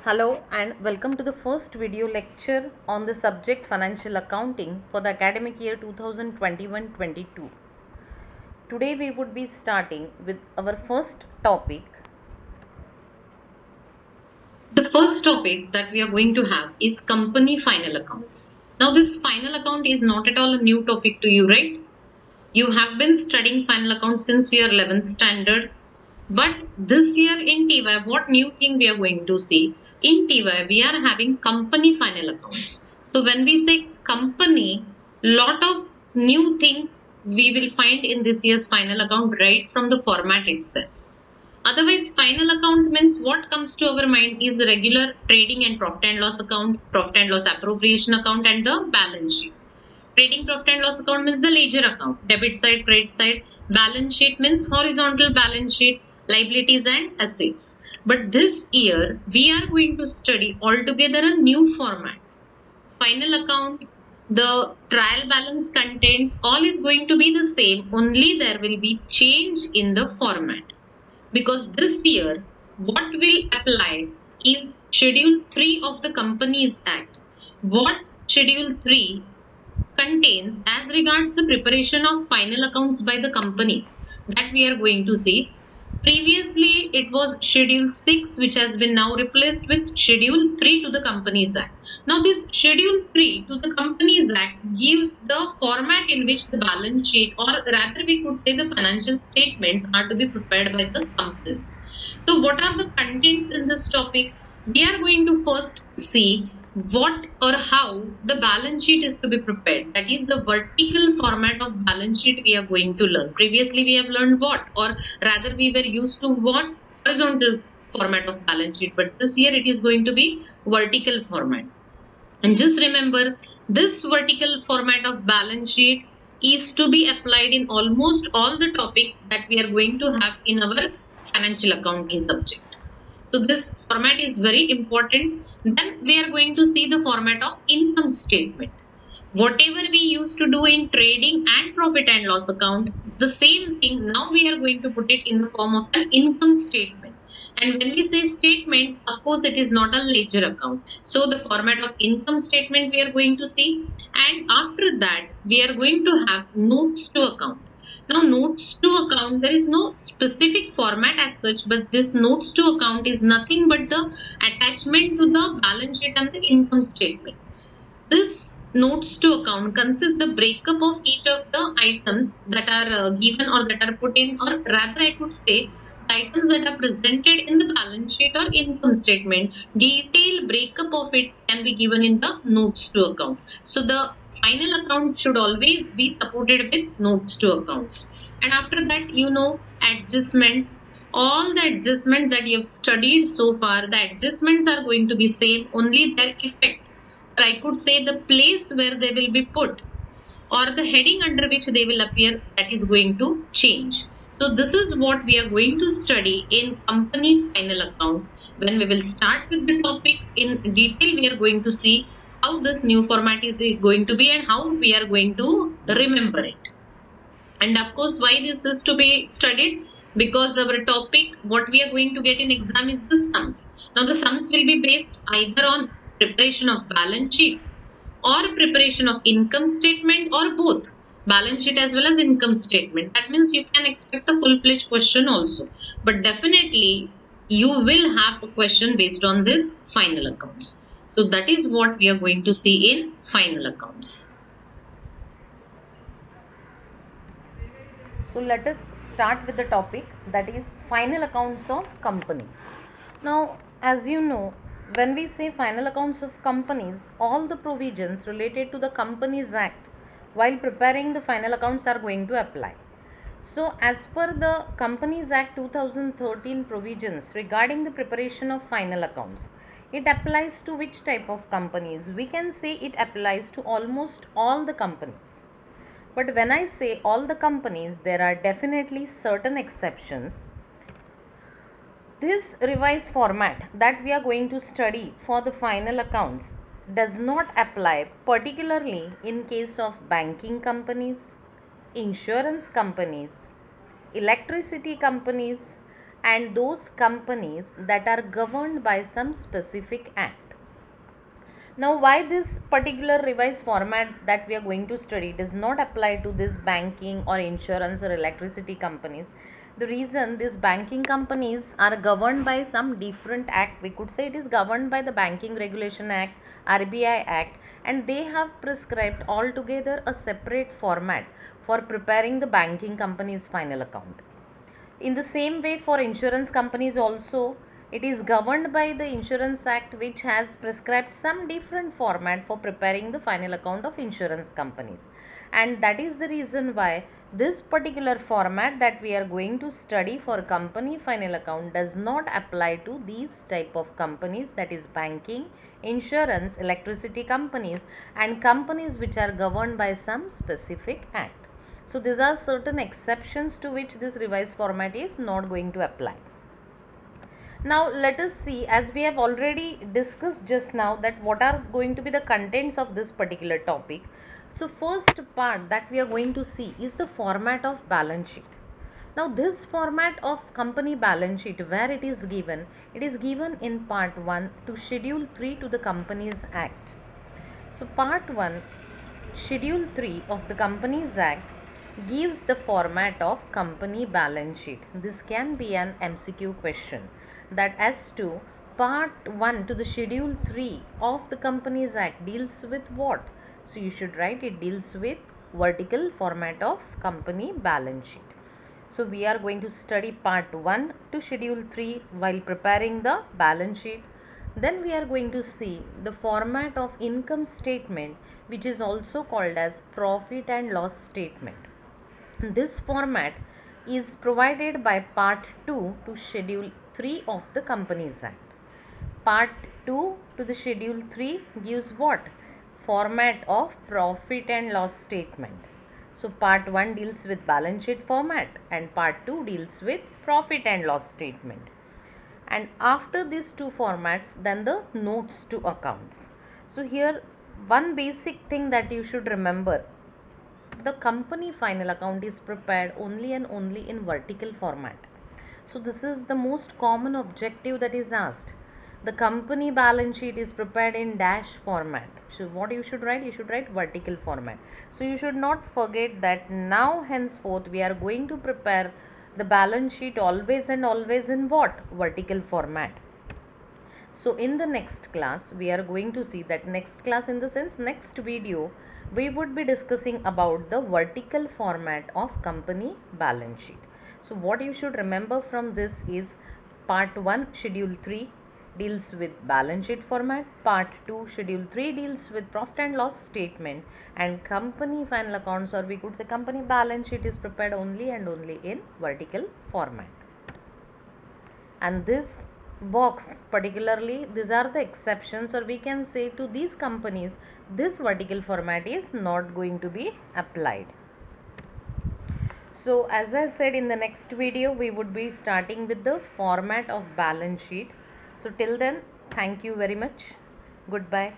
Hello and welcome to the first video lecture on the subject financial accounting for the academic year 2021-22. Today we would be starting with our first topic. The first topic that we are going to have is company final accounts. Now, this final account is not at all a new topic to you, right? You have been studying final accounts since your 11th standard. But this year in TY, what new thing we are going to see? In TY, we are having company final accounts. So, when we say company, lot of new things we will find in this year's final account right from the format itself. Otherwise, final account means what comes to our mind is regular trading and profit and loss account, profit and loss appropriation account, and the balance sheet. Trading profit and loss account means the ledger account, debit side, credit side. Balance sheet means horizontal balance sheet, liabilities and assets. But this year, we are going to study altogether a new format. Final account, the trial balance contents, all is going to be the same, only there will be change in the format, because this year what will apply is Schedule 3 of the Companies Act. What Schedule 3 contains as regards the preparation of final accounts by the companies, that we are going to see. Previously, it was Schedule 6, which has been now replaced with Schedule 3 to the Companies Act. Now, this Schedule 3 to the Companies Act gives the format in which the balance sheet, or rather we could say the financial statements, are to be prepared by the company. So, what are the contents in this topic? We are going to first see what or how the balance sheet is to be prepared. That is the vertical format of balance sheet we are going to learn. Previously, we have learned what, or rather, we were used to what? Horizontal format of balance sheet. But this year, it is going to be vertical format. And just remember, this vertical format of balance sheet is to be applied in almost all the topics that we are going to have in our financial accounting subject. So this format is very important. Then we are going to see the format of income statement. Whatever we used to do in trading and profit and loss account, the same thing now we are going to put it in the form of an income statement. And when we say statement, of course, it is not a ledger account. So the format of income statement we are going to see. And after that, we are going to have notes to account. Now, notes to account, there is no specific format as such, but this notes to account is nothing but the attachment to the balance sheet and the income statement. This notes to account consists the breakup of each of the items that are given or that are put in, or rather I could say the items that are presented in the balance sheet or income statement. Detailed breakup of it can be given in the notes to account. So the final account should always be supported with notes to accounts. And after that, adjustments. All the adjustments that you have studied so far, the adjustments are going to be same, only their effect, or I could say the place where they will be put, or the heading under which they will appear, that is going to change. So this is what we are going to study in company final accounts. When we will start with the topic in detail, we are going to see how this new format is going to be and how we are going to remember it. And of course, why this is to be studied? Because our topic, what we are going to get in exam is the sums. Now the sums will be based either on preparation of balance sheet or preparation of income statement, or both balance sheet as well as income statement. That means you can expect a full-fledged question also. But definitely you will have a question based on this final accounts. So that is what we are going to see in final accounts. So let us start with the topic, that is final accounts of companies. Now, as you know, when we say final accounts of companies, all the provisions related to the Companies Act while preparing the final accounts are going to apply. So, as per the Companies Act 2013 provisions regarding the preparation of final accounts, it applies to which type of companies? We can say it applies to almost all the companies. But when I say all the companies, there are definitely certain exceptions. This revised format that we are going to study for the final accounts does not apply particularly in case of banking companies, insurance companies, electricity companies, and those companies that are governed by some specific act. Now, why this particular revised format that we are going to study does not apply to this banking or insurance or electricity companies? The reason these banking companies are governed by some different act, we could say it is governed by the Banking Regulation Act, RBI Act, and they have prescribed altogether a separate format for preparing the banking company's final account. In the same way, for insurance companies also, it is governed by the Insurance Act, which has prescribed some different format for preparing the final account of insurance companies. And that is the reason why this particular format that we are going to study for company final account does not apply to these type of companies, that is banking, insurance, electricity companies, and companies which are governed by some specific act. So these are certain exceptions to which this revised format is not going to apply. Now let us see, as we have already discussed just now, that what are going to be the contents of this particular topic. So first part that we are going to see is the format of balance sheet. Now this format of company balance sheet, where it is given in part 1 to schedule 3 to the Companies Act. So part 1, schedule 3 of the Companies Act gives the format of company balance sheet. This can be an MCQ question, that as to part 1 to the schedule 3 of the Companies Act deals with what? So you should write it deals with vertical format of company balance sheet. So we are going to study part 1 to schedule 3 while preparing the balance sheet. Then we are going to see the format of income statement, which is also called as profit and loss statement. This format is provided by part 2 to schedule 3 of the Companies Act. Part 2 to the schedule 3 gives what? Format of profit and loss statement. So part 1 deals with balance sheet format and part 2 deals with profit and loss statement. And after these two formats, then the notes to accounts. So here one basic thing that you should remember, the company final account is prepared only and only in vertical format. So this is the most common objective that is asked. The company balance sheet is prepared in dash format. So what you should write? You should write vertical format. So you should not forget that now henceforth we are going to prepare the balance sheet always and always in what? Vertical format. So in the next class we are going to see that, next class in the sense next video, we would be discussing about the vertical format of company balance sheet. So what you should remember from this is part 1 schedule 3 deals with balance sheet format, part 2 schedule 3 deals with profit and loss statement, and company final accounts, or we could say company balance sheet, is prepared only and only in vertical format. And this works particularly, these are the exceptions, or we can say to these companies this vertical format is not going to be applied. So as I said, in the next video we would be starting with the format of balance sheet. So till then, thank you very much. Goodbye.